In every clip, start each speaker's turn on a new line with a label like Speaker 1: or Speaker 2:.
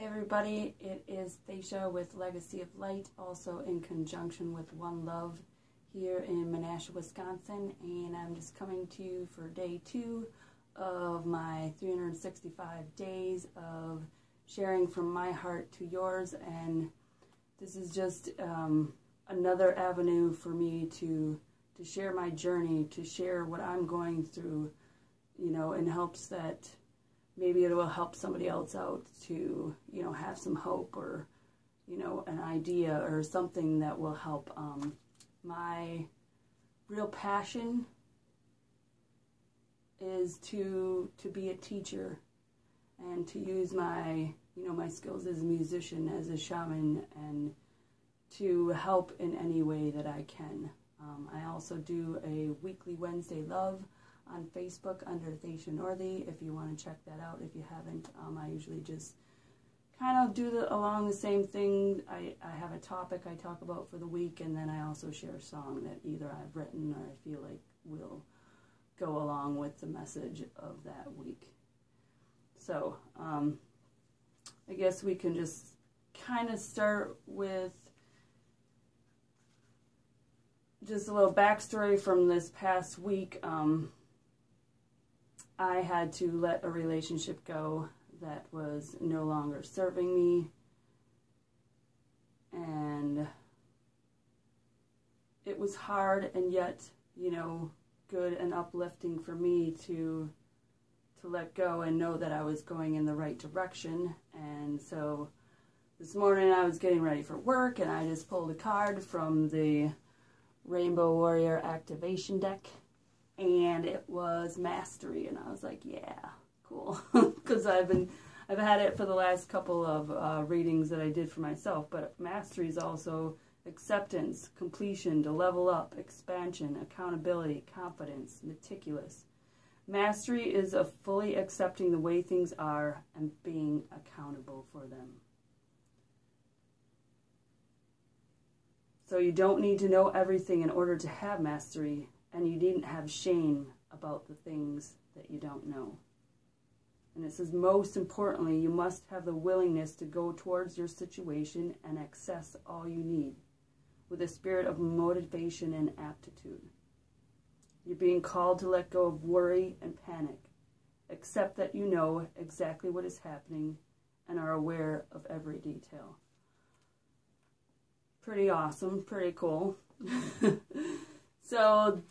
Speaker 1: everybody, it is Thacia with Legacy of Light, also in conjunction with One Love here in Menasha, Wisconsin, and I'm just coming to you for day 2 of my 365 days of sharing from my heart to yours, and this is just another avenue for me to share my journey, to share what I'm going through, you know, in hopes that maybe it will help somebody else out to, you know, have some hope or, you know, an idea or something that will help. My real passion is to be a teacher and to use my, you know, my skills as a musician, as a shaman, and to help in any way that I can. I also do a weekly Wednesday Love on Facebook under Thacia Northey, if you want to check that out if you haven't. I usually just kind of do along the same thing. I have a topic I talk about for the week, and then I also share a song that either I've written or I feel like will go along with the message of that week. So, I guess we can just kind of start with just a little backstory from this past week. I had to let a relationship go that was no longer serving me, and it was hard and yet, you know, good and uplifting for me to let go and know that I was going in the right direction. And so this morning I was getting ready for work, and I just pulled a card from the Rainbow Warrior activation deck, and it was Mastery, and I was like, yeah, cool, because I've had it for the last couple of readings that I did for myself. But Mastery is also acceptance, completion, to level up, expansion, accountability, confidence, meticulous. Mastery is a fully accepting the way things are and being accountable for them. So you don't need to know everything in order to have mastery, and you needn't have shame about the things that you don't know. And it says, most importantly, you must have the willingness to go towards your situation and access all you need with a spirit of motivation and aptitude. You're being called to let go of worry and panic. Accept that you know exactly what is happening and are aware of every detail. Pretty awesome, pretty cool. So,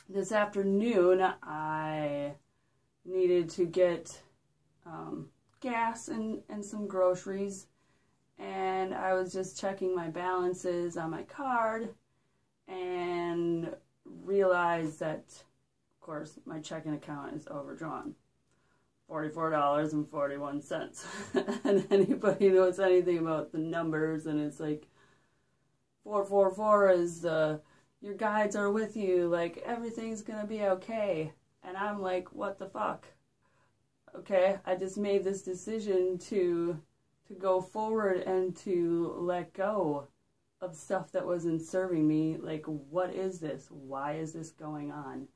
Speaker 1: this afternoon I needed to get gas and some groceries, and I was just checking my balances on my card and realized that, of course, my checking account is overdrawn. $44.41. And anybody knows anything about the numbers, and it's like 444 is your guides are with you, like everything's gonna be okay. And I'm like, what the fuck? Okay, I just made this decision to go forward and to let go of stuff that wasn't serving me. Like, what is this? Why is this going on?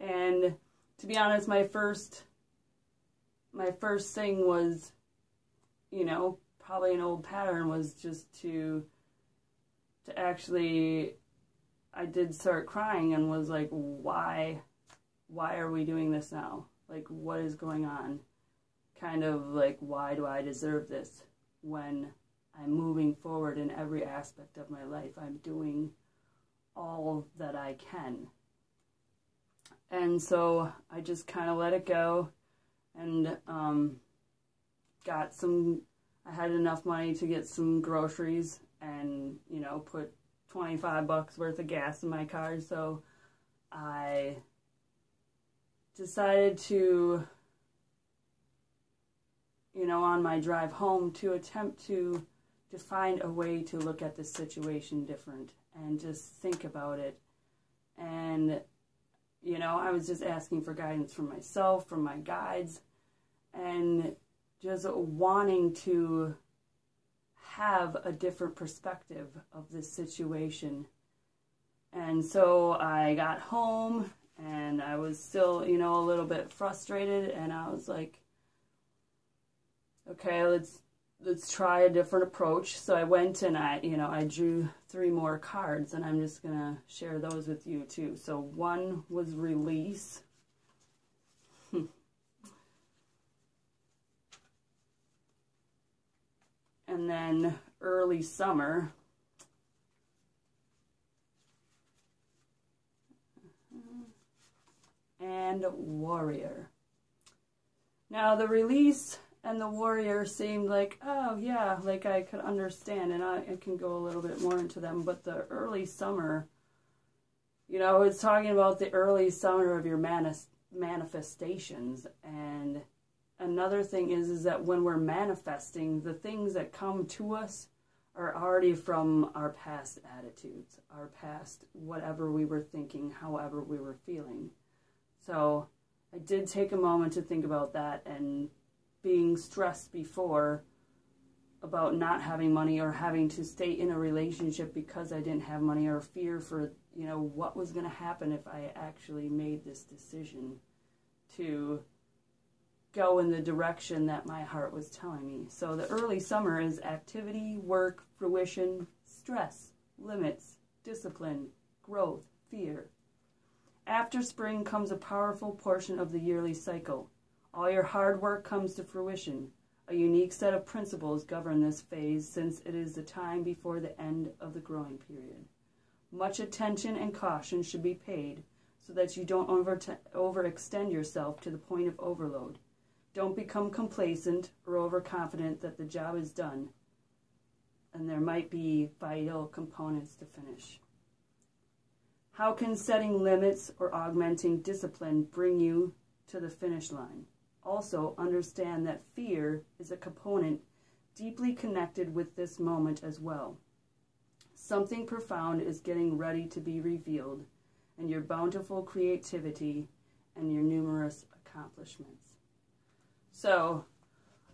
Speaker 1: And to be honest, my first thing was, you know, probably an old pattern, was just to actually, I did start crying and was like, why are we doing this now? Like, what is going on? Kind of like, why do I deserve this when I'm moving forward in every aspect of my life? I'm doing all that I can. And so I just kind of let it go, and I had enough money to get some groceries and, you know, put $25 worth of gas in my car. So I decided to, you know, on my drive home, to attempt to find a way to look at this situation different and just think about it. And, you know, I was just asking for guidance from myself, from my guides, and just wanting to have a different perspective of this situation. And so I got home, and I was still, you know, a little bit frustrated, and I was like, okay, let's try a different approach. So I went and I drew 3 more cards, and I'm just going to share those with you too. So one was release. And then early summer. And warrior. Now the release and the warrior seemed like, oh yeah, like I could understand, and I can go a little bit more into them. But the early summer, it's talking about the early summer of your manifestations. And another thing is that when we're manifesting, the things that come to us are already from our past attitudes, our past whatever we were thinking, however we were feeling. So I did take a moment to think about that, and being stressed before about not having money or having to stay in a relationship because I didn't have money, or fear for, what was going to happen if I actually made this decision to go in the direction that my heart was telling me. So the early summer is activity, work, fruition, stress, limits, discipline, growth, fear. After spring comes a powerful portion of the yearly cycle. All your hard work comes to fruition. A unique set of principles govern this phase, since it is the time before the end of the growing period. Much attention and caution should be paid so that you don't overextend yourself to the point of overload. Don't become complacent or overconfident that the job is done, and there might be vital components to finish. How can setting limits or augmenting discipline bring you to the finish line? Also, understand that fear is a component deeply connected with this moment as well. Something profound is getting ready to be revealed, and your bountiful creativity and your numerous accomplishments. So,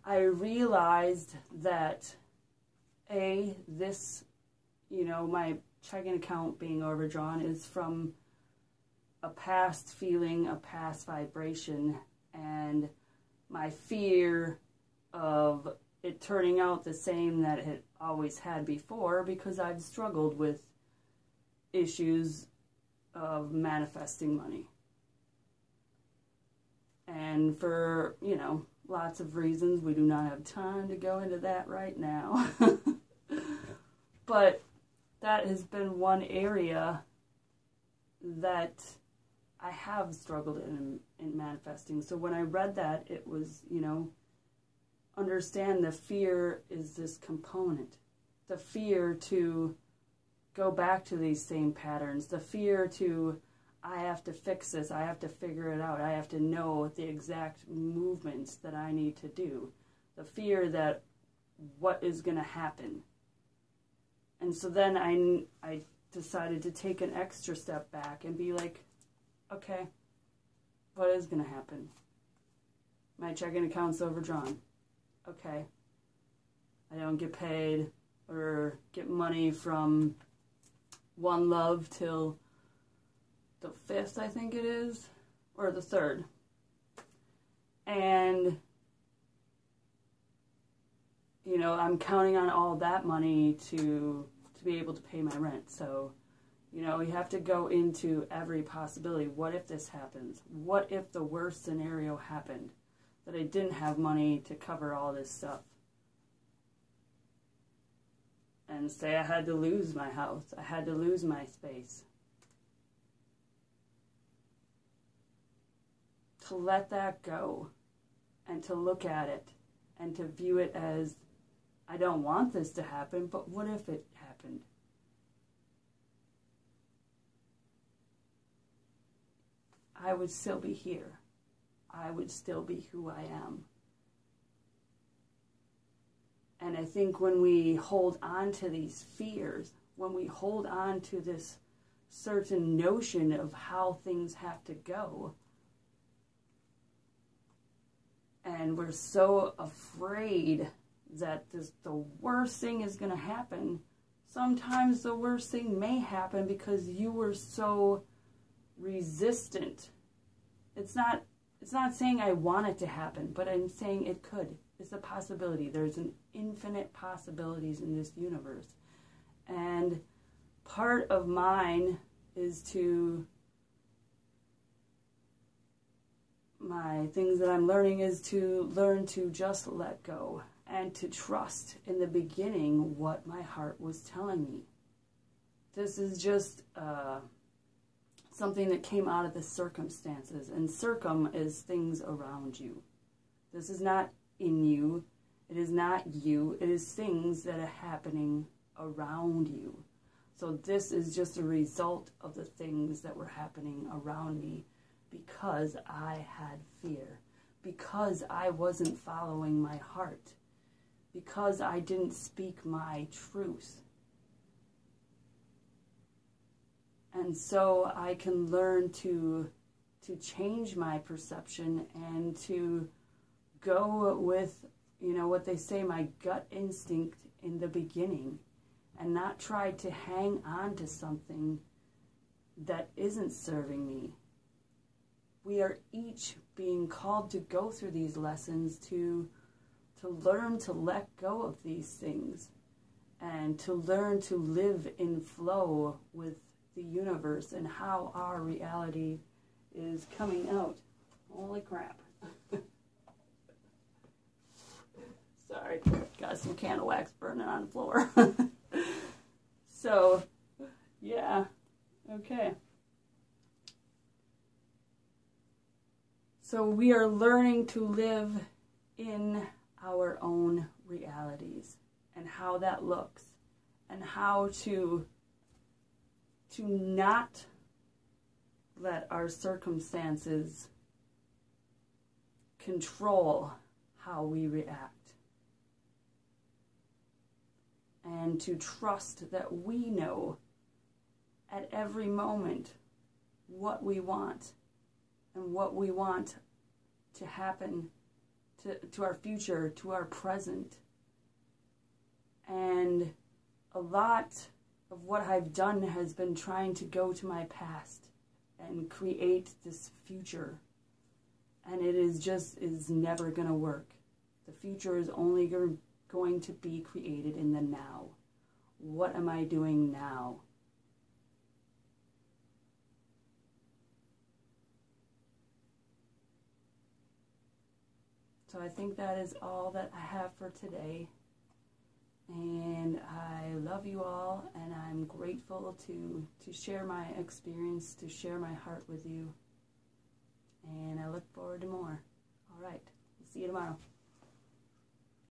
Speaker 1: I realized that, my checking account being overdrawn is from a past feeling, a past vibration, and my fear of it turning out the same that it always had before, because I've struggled with issues of manifesting money. And for, lots of reasons, we do not have time to go into that right now. But that has been one area that I have struggled in manifesting. So when I read that, it was, understand the fear is this component. The fear to go back to these same patterns. The fear to, I have to fix this. I have to figure it out. I have to know the exact movements that I need to do. The fear that what is going to happen. And so then I decided to take an extra step back and be like, okay, what is going to happen? My checking account's overdrawn. Okay. I don't get paid or get money from One Love till the 5th, I think it is, or the 3rd. And, I'm counting on all that money to be able to pay my rent. So, you have to go into every possibility. What if this happens? What if the worst scenario happened? That I didn't have money to cover all this stuff. And say I had to lose my house. I had to lose my space. To let that go. And to look at it. And to view it as, I don't want this to happen, but what if it happened? I would still be here. I would still be who I am. And I think when we hold on to these fears, when we hold on to this certain notion of how things have to go, and we're so afraid that the worst thing is going to happen, sometimes the worst thing may happen because you were so resistant. It's not it's not saying I want it to happen, but I'm saying it could. It's a possibility. There's an infinite possibilities in this universe. And part of mine is my things that I'm learning is to learn to just let go and to trust in the beginning what my heart was telling me. This is just something that came out of the circumstances, and circum is things around you. This is not in you. It is not you. It is things that are happening around you. So this is just a result of the things that were happening around me because I had fear, because I wasn't following my heart, because I didn't speak my truth. And so I can learn to change my perception and to go with, you know, what they say, my gut instinct in the beginning, and not try to hang on to something that isn't serving me. We are each being called to go through these lessons to learn to let go of these things and to learn to live in flow with the universe and how our reality is coming out. Holy crap. Sorry, got some candle wax burning on the floor. So, yeah, okay. So we are learning to live in our own realities and how that looks and how to not let our circumstances control how we react. And to trust that we know at every moment what we want and what we want to happen to our future, to our present. And a lot of what I've done has been trying to go to my past and create this future. And it is never going to work. The future is only going to be created in the now. What am I doing now? So I think that is all that I have for today. And I love you all, and I'm grateful to share my experience, to share my heart with you. And I look forward to more. All right. See you tomorrow.